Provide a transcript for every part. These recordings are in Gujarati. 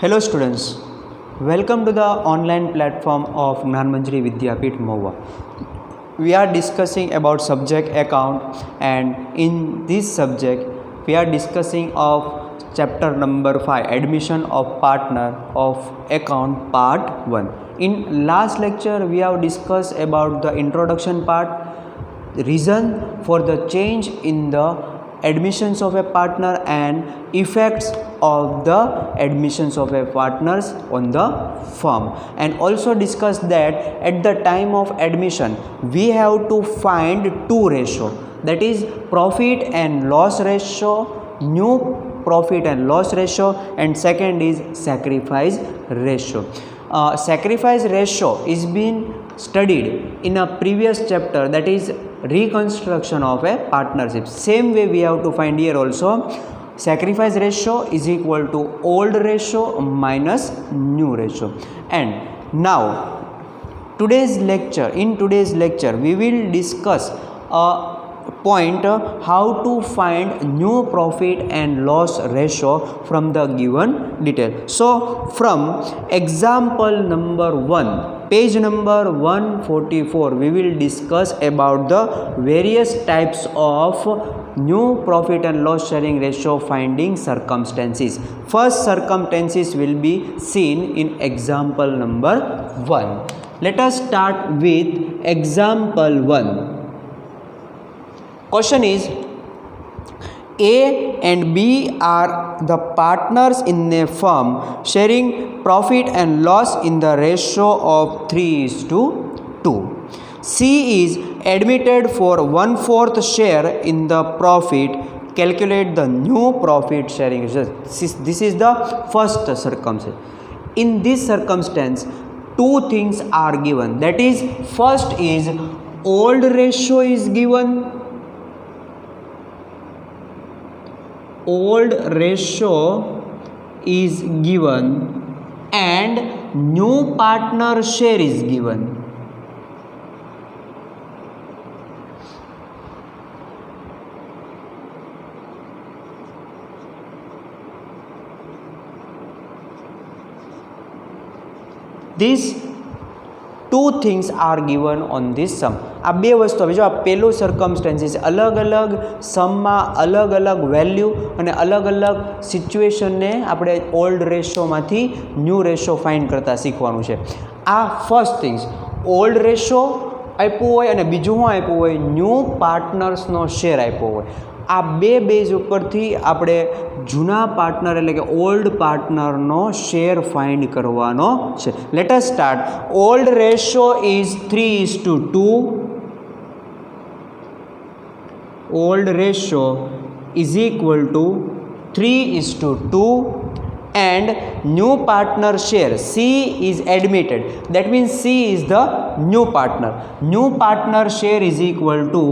Hello students, welcome to the online platform of Gnanmanjari Vidyapeeth Mahua. We are discussing about subject account, and in this subject we are discussing of chapter number 5, admission of partner of account part 1. In last lecture we have discussed about the introduction part, reason for the change in the admissions of a partner and effects of the admissions of a partners on the firm, and also discuss that at the time of admission we have to find two ratio, that is profit and loss ratio, new profit and loss ratio, and second is sacrifice ratio. Sacrifice ratio is being studied in a previous chapter, that is reconstruction of a partnership. Same way we have to find here also. Sacrifice ratio is equal to old ratio minus new ratio. And now in today's lecture we will discuss a point how to find new profit and loss ratio from the given detail. So from example number 1, page number 144, we will discuss about the various types of new profit and loss sharing ratio finding circumstances. First circumstances will be seen in example number 1. Let us start with example 1. Question is, A and B are the partners in a firm sharing profit and loss in the ratio of 3:2. C is admitted for 1/4 share in the profit. Calculate the new profit sharing. This is the first circumstance. In this circumstance, two things are given. That is, first is old ratio is given. Old ratio is given and new partner share is given. These two things are given on this sum. આ બે વસ્તુ હવે જો આ પહેલું સર્કમસ્ટન્સીસ અલગ અલગ સમમાં અલગ અલગ વેલ્યુ અને અલગ અલગ સિચ્યુએશનને આપણે ઓલ્ડ રેશિયોમાંથી ન્યૂ રેશિયો ફાઇન્ડ કરતાં શીખવાનું છે. આ ફર્સ્ટ થિંગ્સ ઓલ્ડ રેશિયો આપ્યું હોય અને બીજું શું આપ્યું હોય, ન્યૂ પાર્ટનર્સનો શેર આપ્યો હોય. આ બે બેઝ ઉપરથી આપણે જૂના પાર્ટનર એટલે કે ઓલ્ડ પાર્ટનરનો શેર ફાઇન્ડ કરવાનો છે. Let us start. Old ratio is 3:2. old ratio is equal to 3:2 and new partner share C is admitted, that means C is the new partner. New partner share is equal to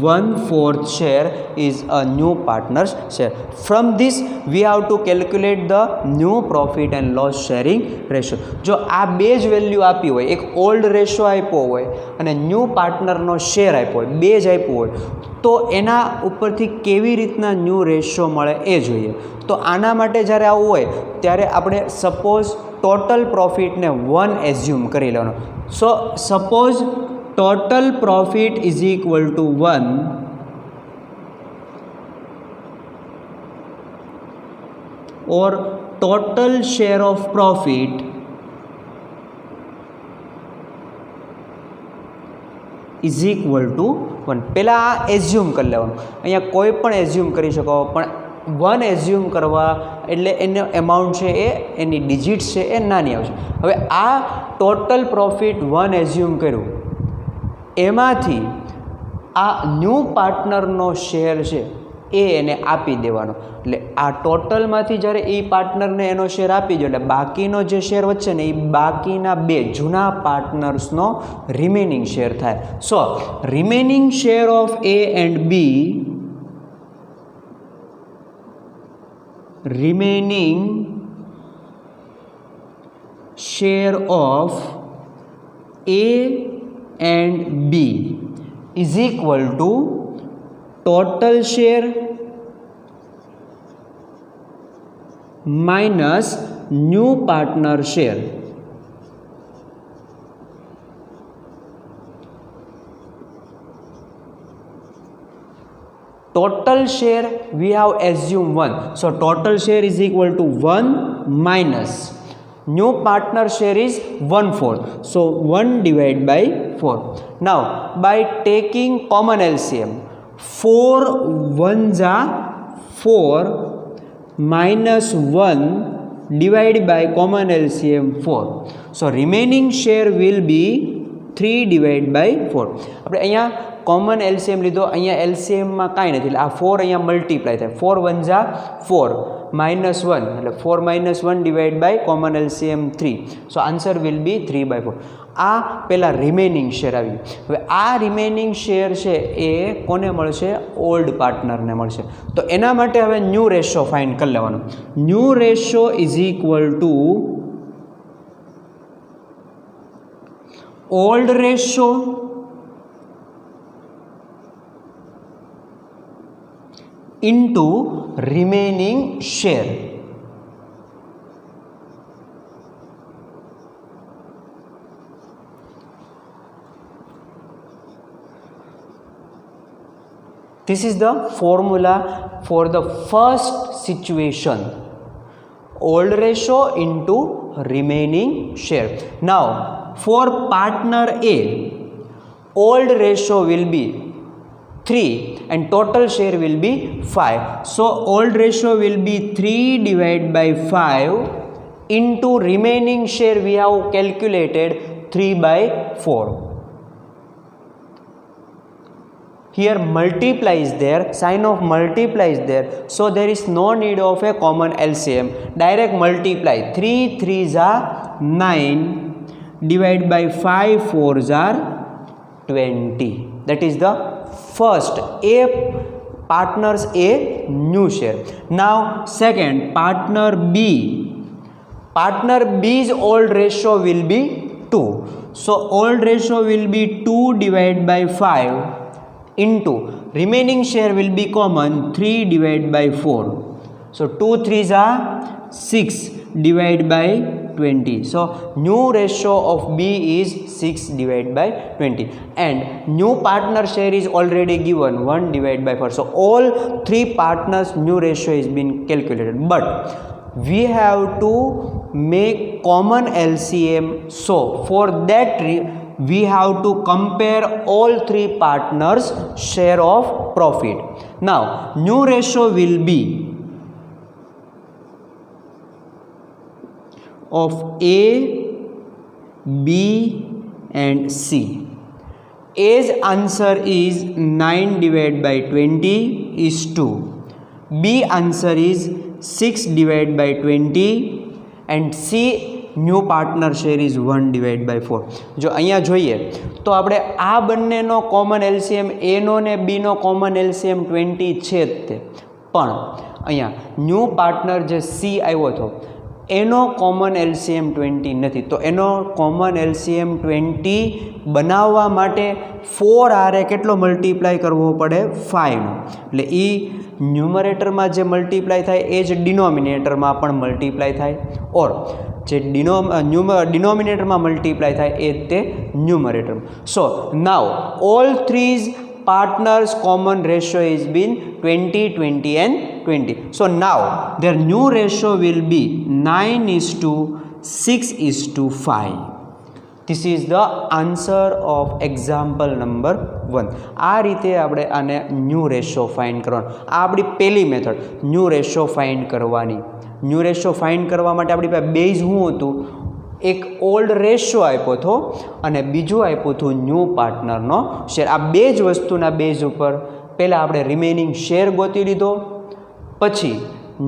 1/4 share is a new partner's share. From this we have to calculate the new profit and loss sharing ratio. જો આ બે જ વેલ્યુ આપી હોય, એક ઓલ્ડ રેશિયો આપ્યો હોય અને ન્યૂ પાર્ટનરનો શેર આપ્યો હોય, બે જ આપ્યું હોય, તો એના ઉપરથી કેવી રીતના ન્યૂ રેશિયો મળે એ જોઈએ. તો આના માટે જ્યારે આવું હોય ત્યારે આપણે સપોઝ ટોટલ પ્રોફિટને 1 એઝ્યુમ કરી લેવાનો. સો suppose total profit is equal to 1 or total share of profit is equal to 1. પહેલાં આ એઝ્યુમ કરી લેવાનું. અહીંયા કોઈ પણ એઝ્યુમ કરી શકો, પણ 1 એઝ્યુમ કરવા એટલે એનો એમાઉન્ટ છે એ એની ડિજિટ્સ છે એ નાની આવશે. હવે આ ટોટલ પ્રોફિટ 1 એઝ્યુમ કર્યું, એમાંથી આ ન્યૂ પાર્ટનરનો શેર છે એ એને આપી દેવાનો. એટલે આ ટોટલમાંથી જ્યારે એ પાર્ટનરને એનો શેર આપી દો એટલે બાકીનો જે શેર વચ્ચે ને એ બાકીના બે જૂના પાર્ટનર્સનો રિમેનિંગ શેર થાય. So remaining share of A and B, remaining share of A and B is equal to total share minus new partner share. Total share we have assumed 1, so total share is equal to 1 minus new partner share is 1/4, so 1 divided by 4. Now by taking common LCM, 4 1s are 4 minus 1 divided by common LCM 4, so remaining share will be 3 divided by 4. આપણે અહીંયા કોમન એલસીએમ લીધો, અહીંયા એલસીએમમાં કાંઈ નથી એટલે આ 4 અહીંયા મલ્ટીપ્લાય થાય, 4 1s are 4 minus 1 એટલે 4 minus 1 divided by common LCM 3, so answer will be 3/4. આ પહેલાં રિમેનિંગ શેર આવી ગયું. હવે આ રિમેનિંગ શેર છે એ કોને મળશે? ઓલ્ડ પાર્ટનરને મળશે. તો એના માટે હવે ન્યૂ રેશિયો ફાઇન્ડ કરી લેવાનો. New ratio is equal to old ratio into remaining share. This is the formula for the first situation. Old ratio into remaining share. Now for partner A, old ratio will be 3 and total share will be 5. So old ratio will be 3 divided by 5 into remaining share we have calculated 3/4. Here multiply is there, sign of multiply is there, so there is no need of a common LCM. Direct multiply. 3 3s are 9 divided by 5 4s are 20. That is the first A partners A new share. Now second partner B. Partner B's old ratio will be 2. So old ratio will be 2 divided by 5 into remaining share will be common 3 divided by 4. So 2 3s are 6 divided by 20. So new ratio of B is 6 divided by 20 and new partner share is already given 1 divided by 4. So all three partners new ratio is been calculated, but we have to make common LCM. So for that we have to compare all three partners share of profit. Now new ratio will be of A, B and C. A's answer is 9 divided by 20 is 2. B answer is 6 divided by 20 and C new partner share is 1 divide by 4. જો અહીંયા જોઈએ તો આપણે આ બંનેનો કોમન એલસીએમ એનો ને બીનો કોમન એલસીએમ 20 છે જ તે, પણ અહીંયા ન્યૂ પાર્ટનર જે સી આવ્યો હતો એનો કોમન એલસીએમ 20 નથી, તો એનો કોમન એલસીએમ 20 બનાવવા માટે 4 હારે કેટલો મલ્ટીપ્લાય કરવો પડે? 5નો. એટલે એ ન્યુમરેટરમાં જે મલ્ટીપ્લાય થાય એ જ ડિનોમિનેટરમાં પણ મલ્ટીપ્લાય થાય, ઓર જે ડિનોમિનેટરમાં મલ્ટીપ્લાય થાય એ તે ન્યુમરેટરમાં. સો નાવ all થ્રીઝ partners common ratio is been 20 20 and 20. So now their new ratio will be 9:6:5. This is the answer of example number 1. આ રીતે આપણે આને ન્યૂ રેશિયો ફાઇન્ડ કરવાનો. આ આપણી પહેલી મેથડ ન્યૂ રેશિયો ફાઇન્ડ કરવાની. ન્યૂ રેશિયો ફાઇન્ડ કરવા માટે આપણી પાસે બેઝ શું હતું? એક ઓલ્ડ રેશિયો આપ્યો હતો અને બીજું આપ્યું હતું ન્યૂ પાર્ટનરનો શેર. આ બે જ વસ્તુના બેઝ ઉપર પહેલાં આપણે રિમેનિંગ શેર ગોતી લીધો, પછી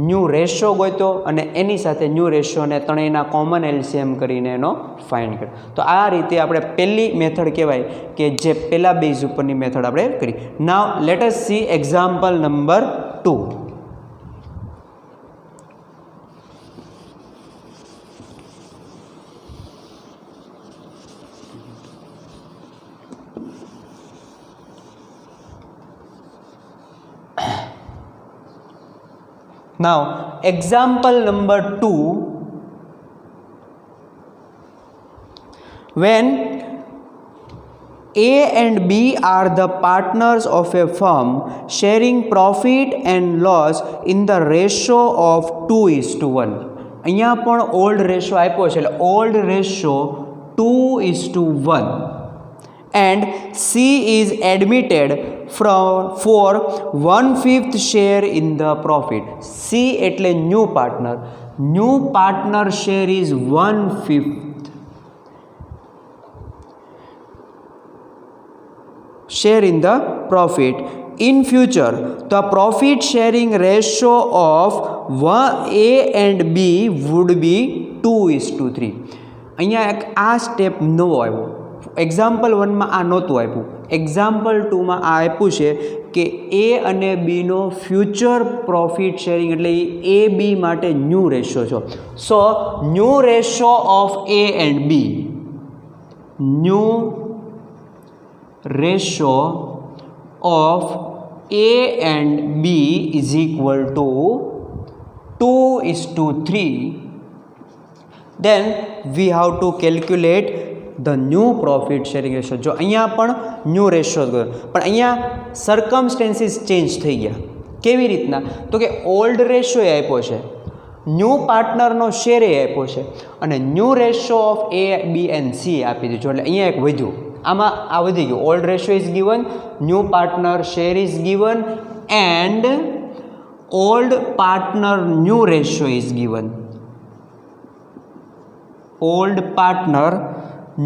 ન્યૂ રેશિયો ગોત્યો અને એની સાથે ન્યૂ રેશિયોને ત્રણેયના કોમન એલસીએમ કરીને એનો ફાઇન્ડ કર્યો. તો આ રીતે આપણે પહેલી મેથડ કહેવાય કે જે પહેલા બેઝ ઉપરની મેથડ આપણે કરી. નાવ let S C example number 2. Now example number 2, when A and B are the partners of a firm sharing profit and loss in the ratio of 2:1. અહીંયા પણ ઓલ્ડ રેશિયો આપ્યો છે એટલે old ratio 2:1 and C is admitted for 1/5 share in the profit. C એટલે new partner share is 1/5 share in the profit. In future, the profit sharing ratio of A and B would be 2:3. અહીંયા એક આ સ્ટેપ નવો આવ્યો. એક્ઝામ્પલ 1માં આ નહોતું આપ્યું. એક્ઝામ્પલ 2માં આ આપ્યું છે કે એ અને બીનો ફ્યુચર પ્રોફિટ શેરિંગ એટલે એ બી માટે ન્યૂ રેશિયો છે. So new ratio of A and B, new ratio of A and B is equal to 2:3. Then we have to calculate the new profit sharing ratio. જો અહીંયા પણ ન્યૂ રેશિયો પણ અહીંયા સર્કમસ્ટેન્સીસ ચેન્જ થઈ ગયા. કેવી રીતના? તો કે ઓલ્ડ રેશિયો આપ્યો છે, ન્યૂ પાર્ટનરનો શેર આપ્યો છે અને new ratio of A, B and C આપી દીધું. એટલે અહીંયા એક વધ્યું. આમાં આ વધી ગયું. Old ratio is given, new partner share is given and old partner new ratio is given. Old partner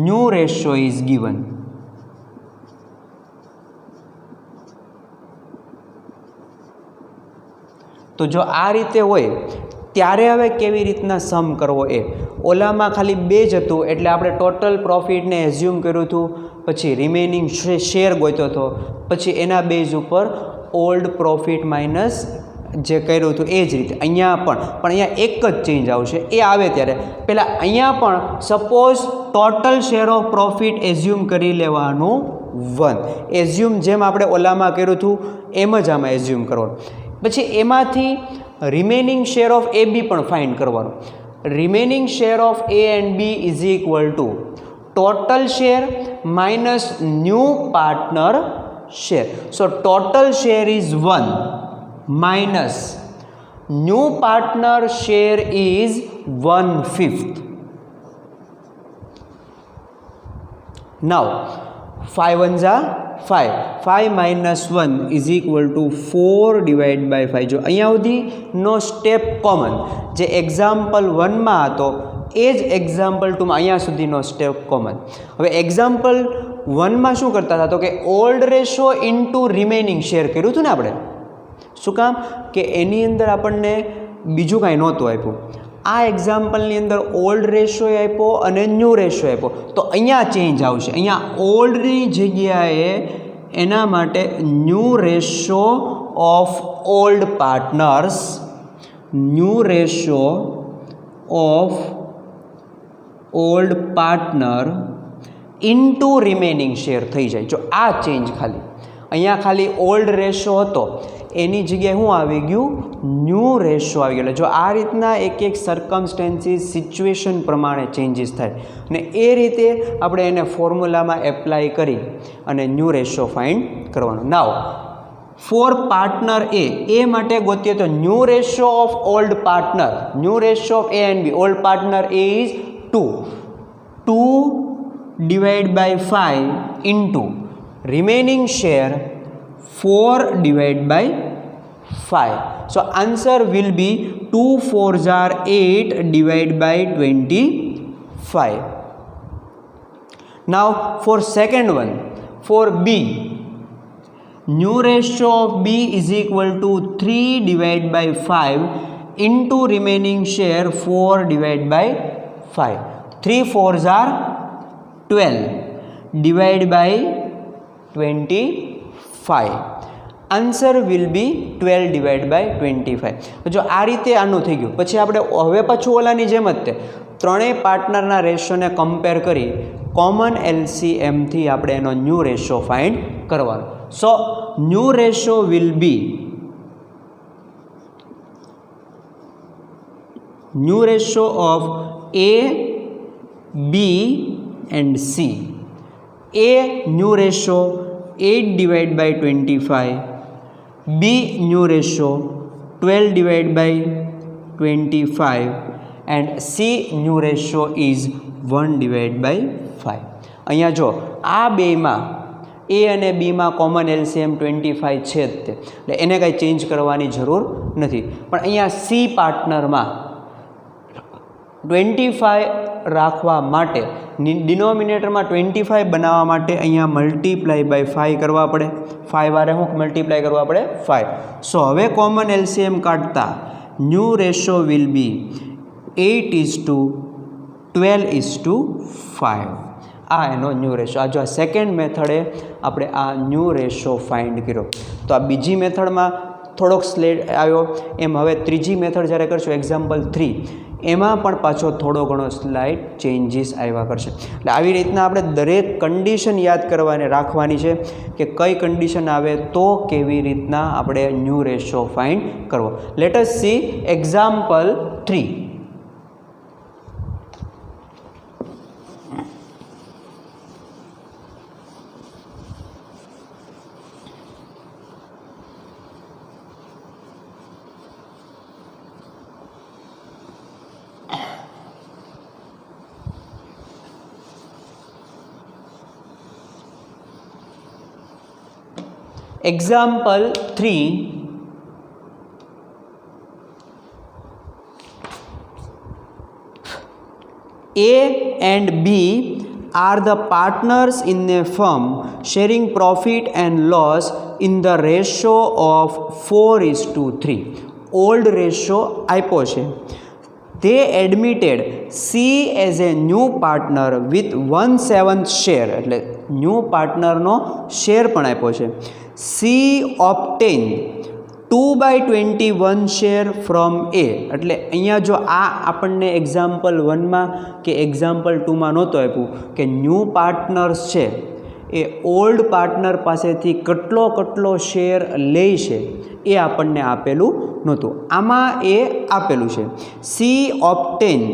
new ratio is given. તો જો આ રીતે હોય ત્યારે હવે કેવી રીતના સમ કરવો એ. ઓલામાં ખાલી 2 જ હતું એટલે આપણે ટોટલ પ્રોફિટને એઝ્યુમ કર્યું હતું, પછી રિમેનિંગ શેર ગોત્યો હતો, પછી એના બેઝ ઉપર ઓલ્ડ પ્રોફિટ માઇનસ જે કર્યું હતું એ જ રીતે અહીંયા પણ અહીંયા એક જ ચેન્જ આવશે. એ આવે ત્યારે પહેલાં અહીંયા પણ suppose total share of profit assume કરી લેવાનું 1. એઝ્યુમ જેમ આપણે ઓલામાં કર્યું હતું એમ જ આમાં એઝ્યુમ કરવાનું. પછી એમાંથી remaining share of A B પણ ફાઇન્ડ કરવાનું. Remaining share of A and B is equal to total share minus new partner share. So total share is 1 minus new partner share is 1/5. Now 5 ones are 5. 5 minus 1 is equal to 4 divided by 5. જો અહીંયા સુધી નો સ્ટેપ કોમન જે એક્ઝામ્પલ 1માં હતો એ જ એક્ઝામ્પલ 2માં અહીંયા સુધીનો સ્ટેપ કોમન. હવે એક્ઝામ્પલ 1માં શું કરતા હતા તો કે old ratio into remaining share કર્યું હતું ને આપણે. શું કામ? કે એની અંદર આપણને બીજું કાંઈ નહોતું આપ્યું. આ એક્ઝામ્પલની અંદર ઓલ્ડ રેશિયો આપ્યો અને ન્યૂ રેશિયો આપ્યો. તો અહીંયા ચેન્જ આવશે. અહીંયા ઓલ્ડની જગ્યાએ એના માટે new ratio of old partners, new ratio of old partner into remaining share થઈ જાય. જો આ ચેન્જ ખાલી અહીંયા ખાલી ઓલ્ડ રેશિયો હતો એની જગ્યાએ શું આવી ગયું? ન્યૂ રેશિયો આવી ગયો. જો આ રીતના એક એક સર્કમસ્ટેન્સીસ સિચ્યુએશન પ્રમાણે ચેન્જીસ થાય અને એ રીતે આપણે એને ફોર્મ્યુલામાં એપ્લાય કરી અને ન્યૂ રેશિયો ફાઇન્ડ કરવાનો. નાવ ફોર પાર્ટનર એ માટે ગોતીએ તો new ratio of old partner, new ratio of A and B. Old partner A is 2 divided by 5 into remaining share 4 divided by 5. So answer will be 2 4s are 8 divided by 25. Now for second one, for B, new ratio of B is equal to 3 divided by 5 into remaining share 4 divided by 5. 3 4s are 12 divided by 25. Answer will be 12 divide by 25. જો આ રીતે આનું થઈ ગયું પછી આપણે હવે પાછું ઓલાની જેમ જ તે ત્રણેય પાર્ટનરના રેશિયોને કમ્પેર કરી કોમન એલસીએમથી આપણે એનો ન્યૂ રેશિયો ફાઇન્ડ કરવાનો. So new ratio will be new ratio of A, B and C. A new ratio 8 divided by 25, B new ratio 12 divided by 25 and C new ratio is 1 divided by 5. અહીંયા જો આ બેમાં A અને B માં કોમન LCM 25 છે જ તે, એટલે એને કાંઈ ચેન્જ કરવાની જરૂર નથી. પણ અહીંયા C પાર્ટનરમાં 25 રાખવા માટે ડિનોમિનેટરમાં 25 બનાવવા માટે અહીંયા મલ્ટીપ્લાય બાય 5 કરવા પડે. 5 વારે શું મલ્ટીપ્લાય કરવા પડે? 5. સો હવે કોમન એલસીએમ કાઢતા ન્યૂ રેશિયો વિલ બી 8:12:5. આ એનો ન્યૂ રેશિયો. આ જો આ સેકન્ડ મેથડે આપણે આ ન્યૂ રેશિયો ફાઇન્ડ કર્યો. તો આ બીજી મેથડમાં થોડોક સ્લેડ આવ્યો, એમ હવે ત્રીજી મેથડ જ્યારે કરશું એક્ઝામ્પલ 3, એમાં પણ પાછો થોડો ઘણો સ્લાઇડ ચેન્જીસ આવ્યા કરશે. એટલે આવી રીતના આપણે દરેક કન્ડિશન યાદ કરવાની રાખવાની છે કે કઈ કન્ડિશન આવે તો કેવી રીતના આપણે ન્યૂ રેશિયો ફાઇન્ડ કરવો. Let S C example 3. Example 3, A and B are the partners in a firm sharing profit and loss in the ratio of 4:3. Old ratio આપ્યો છે. They admitted C as a new partner with 1/7 share, એટલે ન્યૂ પાર્ટનરનો શેર પણ આપ્યો છે. C obtained 2/21 share from A. એટલે અહીંયા જો આ આપણને એક્ઝામ્પલ 1માં કે એક્ઝામ્પલ 2માં નહોતું આપ્યું કે ન્યૂ પાર્ટનર્સ છે એ ઓલ્ડ પાર્ટનર પાસેથી કેટલો શેર લે છે એ આપણને આપેલું નહોતું. આમાં એ આપેલું છે. C obtained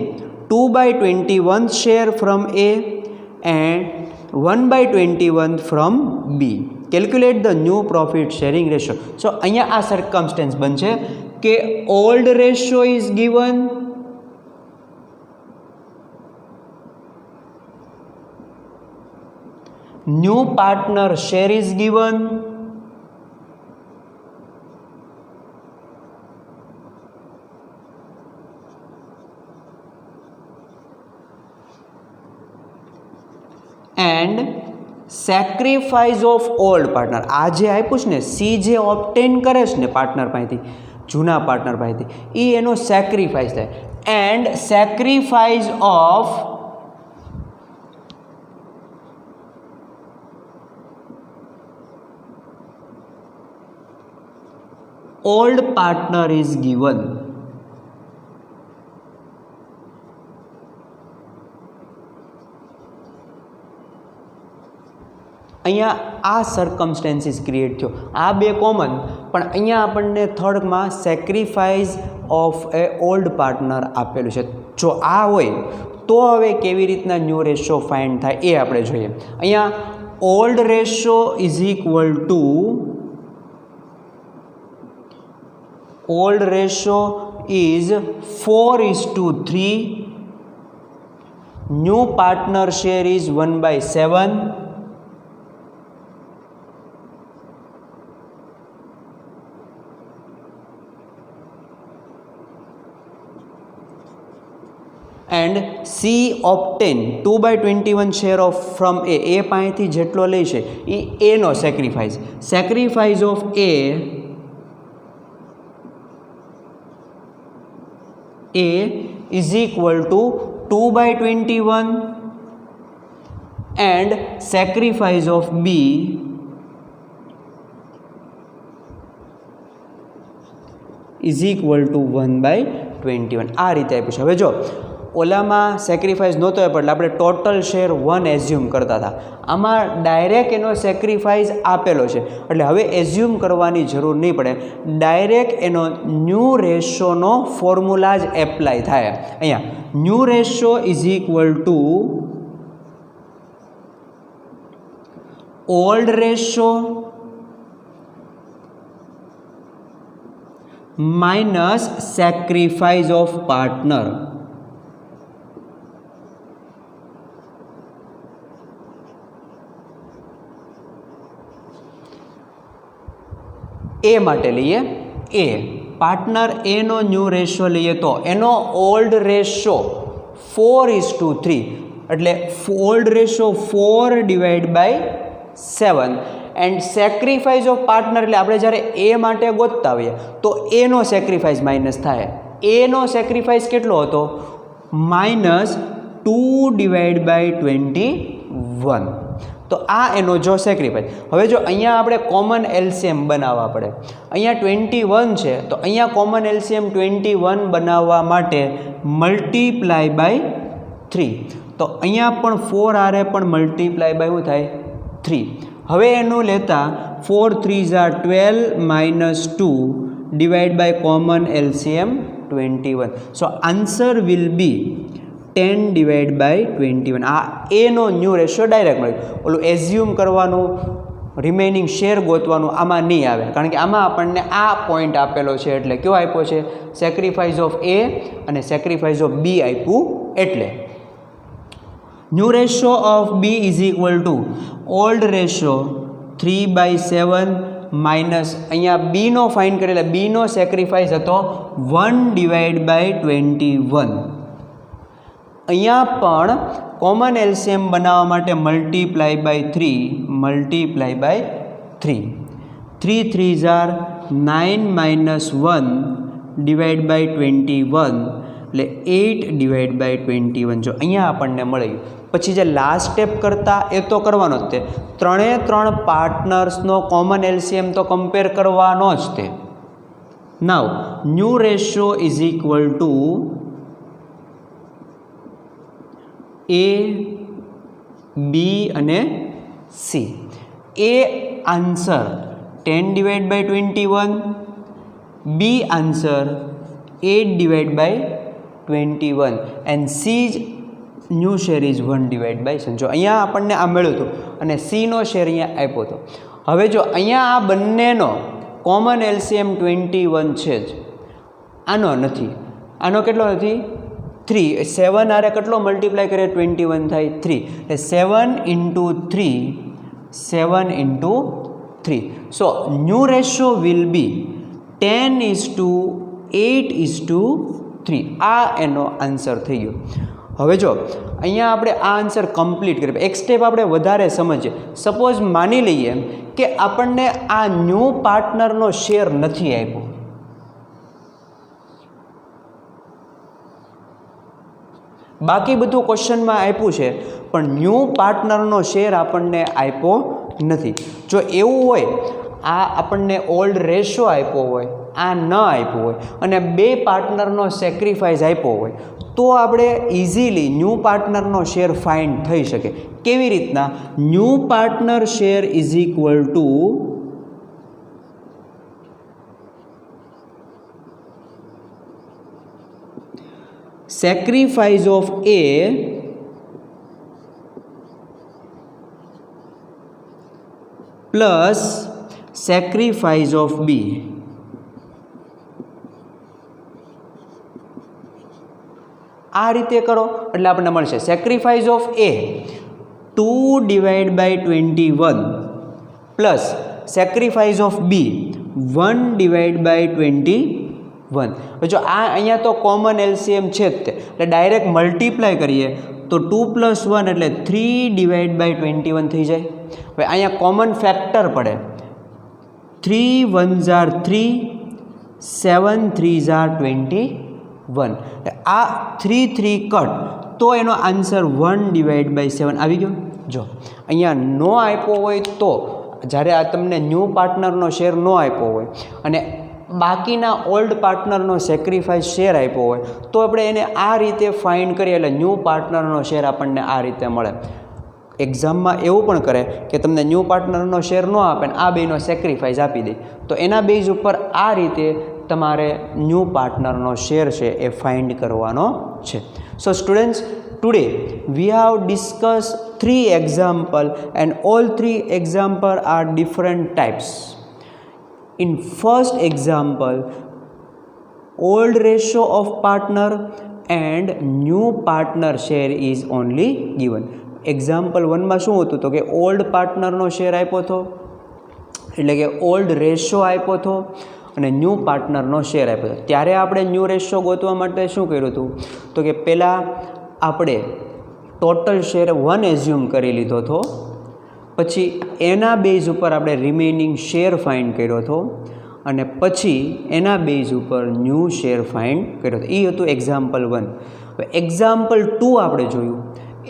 2/21 share from A and 1/21 from B. Calculate the new profit sharing ratio. So અહીંયા આ circumstance બનશે કે old ratio is given, new partner share is given, and sacrifice of old partner. આ જે આપ્યું છે ને સી જે ઓબ્ટેન કરે છે ને પાર્ટનર પાસેથી, જૂના પાર્ટનર પાસેથી, એ એનો સેક્રિફાઈસ થાય. And sacrifice of old partner is given. અહીંયા આ સર્કમસ્ટેન્સીસ ક્રિએટ થયો. આ બે કોમન, પણ અહીંયા આપણને થર્ડમાં sacrifice of a old partner આપેલું છે. જો આ હોય તો હવે કેવી રીતના ન્યૂ રેશિયો ફાઇન્ડ થાય એ આપણે જોઈએ. અહીંયા old ratio is equal to old ratio is 4:3, new partner share is 1/7, and C obtain 2/21 share of from A. A પાસેથી જેટલો લે છે એ એનો sacrifice. Sacrifice of A is equal to 2/21 and sacrifice of B is equal to 1/21. આ રીતે આપ્યું છે. હવે જો ઓલામાં સેક્રિફાઈસ નહોતો આપ્યો એટલે આપણે ટોટલ શેર 1 એઝ્યુમ કરતા હતા. આમાં ડાયરેક્ટ એનો સેક્રિફાઈસ આપેલો છે એટલે હવે એઝ્યુમ કરવાની જરૂર નહીં પડે. ડાયરેક્ટ એનો ન્યૂ રેશિયોનો ફોર્મ્યુલા જ એપ્લાય થાય. અહીંયા new ratio is equal to old ratio minus sacrifice of partner. એ માટે લઈએ એ પાર્ટનર એનો ન્યૂ રેશિયો લઈએ તો એનો ઓલ્ડ રેશિયો 4:3 એટલે old ratio 4/7 and sacrifice of partner એટલે આપણે જ્યારે એ માટે ગોતતા હોઈએ તો એનો સેક્રિફાઈસ માઇનસ થાય. એનો સેક્રિફાઈસ કેટલો હતો? -2/21. તો આ એનો જો સેક્રિફાઈસ. હવે જો અહીંયા આપણે કોમન એલસીએમ બનાવવા પડે. અહીંયા 21 છે તો અહીંયા કોમન એલસીએમ 21 બનાવવા માટે મલ્ટીપ્લાય બાય 3. તો અહીંયા પણ 4 આરે પણ મલ્ટીપ્લાય બાય શું થાય? 3. હવે એનું લેતા 4 3s are 12 - 2 divide by common LCM 21. So answer will be 10/21. આ એનો ન્યૂ રેશિયો ડાયરેક્ટ મળે. ઓલું એઝ્યુમ કરવાનું, રિમેનિંગ શેર ગોતવાનું આમાં નહીં આવે કારણ કે આમાં આપણને આ પોઈન્ટ આપેલો છે એટલે કયો આપ્યો છે? સેક્રિફાઈસ ઓફ એ અને સેક્રિફાઈસ ઓફ બી આપ્યું એટલે new ratio of B is equal to old ratio 3/7 minus અહીંયા બીનો ફાઇન્ડ કરેલા બીનો સેક્રિફાઈસ હતો 1/21. અહીંયા પણ કોમન એલસીએમ બનાવવા માટે multiply by 3 multiply by 3. 3 3s are 9 - 1 divide by 21 એટલે 8/21. જો અહીંયા આપણને મળી. પછી જે લાસ્ટ સ્ટેપ કરતા એ તો કરવાનો જ તે. 3 પાર્ટનર્સનો કોમન એલસીએમ તો કમ્પેર કરવાનો જ તે. Now new ratio is equal to A B અને C. A answer 10/21, B answer 8/21 and C new share is 1/7. જો અહીંયા આપણને આ મળ્યું હતું અને સીનો શેર અહીંયા આપ્યો હતો. હવે જો અહીંયા આ બંનેનો કોમન એલસીએમ 21 છે જ, આનો નથી. આનો કેટલો નથી? 3. 7 આરે કેટલો મલ્ટીપ્લાય કરીએ 21 થાય? 3. એટલે 7 × 3 7 × 3. સો ન્યૂ રેશિયો વિલ બી 10:8:3. આ એનો આન્સર થઈ ગયો. હવે જો અહીંયા આપણે આ આન્સર કમ્પ્લીટ કરીએ. એક સ્ટેપ આપણે વધારે સમજીએ. સપોઝ માની લઈએ કે આપણને આ ન્યૂ પાર્ટનરનો શેર નથી આપ્યો. બાકી બધું ક્વેશ્ચનમાં આપ્યું છે પણ ન્યૂ પાર્ટનરનો શેર આપણને આપ્યો નથી. જો એવું હોય, આ આપણને ઓલ્ડ રેશિયો આપ્યો હોય, આ ન આપ્યો હોય અને બે પાર્ટનરનો સેક્રિફાઈસ આપ્યો હોય તો આપણે ઇઝીલી ન્યૂ પાર્ટનરનો શેર ફાઇન્ડ થઈ શકે. કેવી રીતના? New partner share is equal two sacrifice of A plus sacrifice of B. આ રીતે કરો એટલે આપણને મળશે sacrifice of A 2/21 plus sacrifice of B 1/21. જો આ અહીંયા તો કોમન એલસીએમ છે જ તે એટલે ડાયરેક્ટ મલ્ટીપ્લાય કરીએ તો 2 + 1 એટલે 3/21 થઈ જાય. હવે અહીંયા કોમન ફેક્ટર પડે. 3 1s are 3, 7 3s are 21. આ 3 3 કટ તો એનો આન્સર 1/7 આવી ગયો. જો અહીંયા નો આપ્યો હોય તો જ્યારે આ તમને ન્યૂ પાર્ટનરનો શેર નો આપ્યો હોય અને બાકીના ઓલ્ડ પાર્ટનરનો સેક્રિફાઈસ શેર આપ્યો હોય તો આપણે એને આ રીતે ફાઇન્ડ કરીએ એટલે ન્યૂ પાર્ટનરનો શેર આપણને આ રીતે મળે. એક્ઝામમાં એવું પણ કરે કે તમને ન્યૂ પાર્ટનરનો શેર ન આપે ને આ બેનો સેક્રિફાઈસ આપી દે, તો એના બેઝ ઉપર આ રીતે તમારે ન્યૂ પાર્ટનરનો શેર છે એ ફાઇન્ડ કરવાનો છે. સો students, today we have discussed 3 examples and all 3 examples are different types. In first example, old ratio of partner and new partner share is only given. Example 1 માં શું હતું તો કે ઓલ્ડ પાર્ટનરનો શેર આપ્યો હતો, એટલે કે ઓલ્ડ રેશિયો આપ્યો હતો અને ન્યૂ પાર્ટનરનો શેર આપ્યો હતો. ત્યારે આપણે ન્યૂ રેશિયો ગોતવા માટે શું કર્યું હતું તો કે પહેલાં આપણે ટોટલ શેર 1 એઝ્યુમ કરી લીધો હતો, પછી એના બેઝ ઉપર આપણે રિમેનિંગ શેર ફાઇન્ડ કર્યો હતો અને પછી એના બેઝ ઉપર ન્યૂ શેર ફાઇન્ડ કર્યો હતો. એ હતું એક્ઝામ્પલ 1. હવે એક્ઝામ્પલ 2 આપણે જોયું,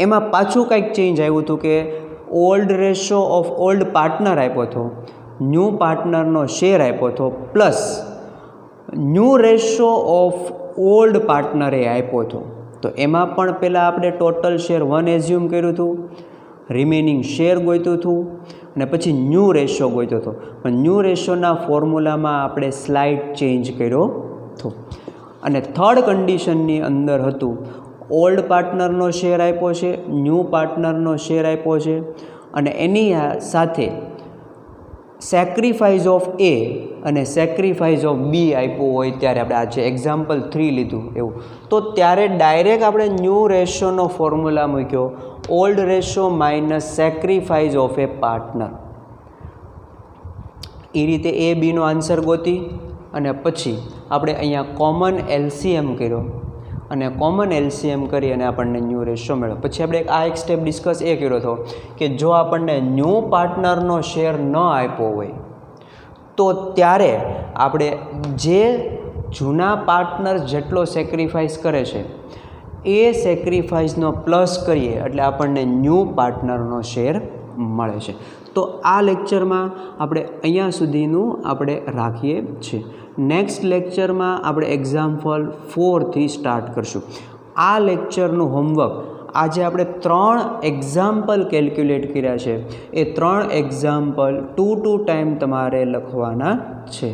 એમાં પાછું કંઈક ચેન્જ આવ્યું હતું કે old ratio of old partner આપ્યો હતો, ન્યૂ પાર્ટનરનો શેર આપ્યો હતો, plus new ratio of old પાર્ટનરે આપ્યો હતો. તો એમાં પણ પહેલાં આપણે ટોટલ શેર 1 એઝ્યુમ કર્યું હતું, રિમેનિંગ શેર ગોત્યું હતું અને પછી ન્યૂ રેશિયો ગોત્યો હતો. પણ ન્યૂ રેશિયોના ફોર્મ્યુલામાં આપણે સ્લાઇડ ચેન્જ કર્યો હતો. અને થર્ડ કન્ડિશનની અંદર હતું ઓલ્ડ પાર્ટનરનો શેર આપ્યો છે, ન્યૂ પાર્ટનરનો શેર આપ્યો છે અને એની સાથે સેક્રિફાઈસ ઓફ એ અને સેક્રિફાઈસ ઓફ બી આપ્યું હોય ત્યારે આપણે આ છે એક્ઝામ્પલ 3 લીધું એવું, તો ત્યારે ડાયરેક્ટ આપણે ન્યૂ રેશિયોનો ફોર્મ્યુલા મૂક્યો, old ratio minus sacrifice of A partner. એ રીતે એ બીનો આન્સર ગોતી અને પછી આપણે અહીંયા કોમન એલસીએમ કર્યો અને કોમન એલસીએમ કરી અને આપણને ન્યૂ રેશિયો મળ્યો. પછી આપણે આ એક સ્ટેપ ડિસ્કસ એ કર્યો હતો કે જો આપણને ન્યૂ પાર્ટનરનો શેર ન આપ્યો હોય તો ત્યારે આપણે જે જૂના પાર્ટનર જેટલો સેક્રિફાઈસ કરે છે એ સેક્રિફાઈસનો પ્લસ કરીએ એટલે આપણને ન્યૂ પાર્ટનરનો શેર મળે છે. તો આ લેક્ચરમાં આપણે અહીંયા સુધીનું આપણે રાખીએ છીએ. નેક્સ્ટ લેક્ચરમાં આપણે એક્ઝામ્પલ 4થી સ્ટાર્ટ કરશું. આ લેક્ચરનું હોમવર્ક આજે આપણે 3 એક્ઝામ્પલ કેલ્ક્યુલેટ કર્યા છે, એ 3 એક્ઝામ્પલ 2 ટાઈમ તમારે લખવાના છે.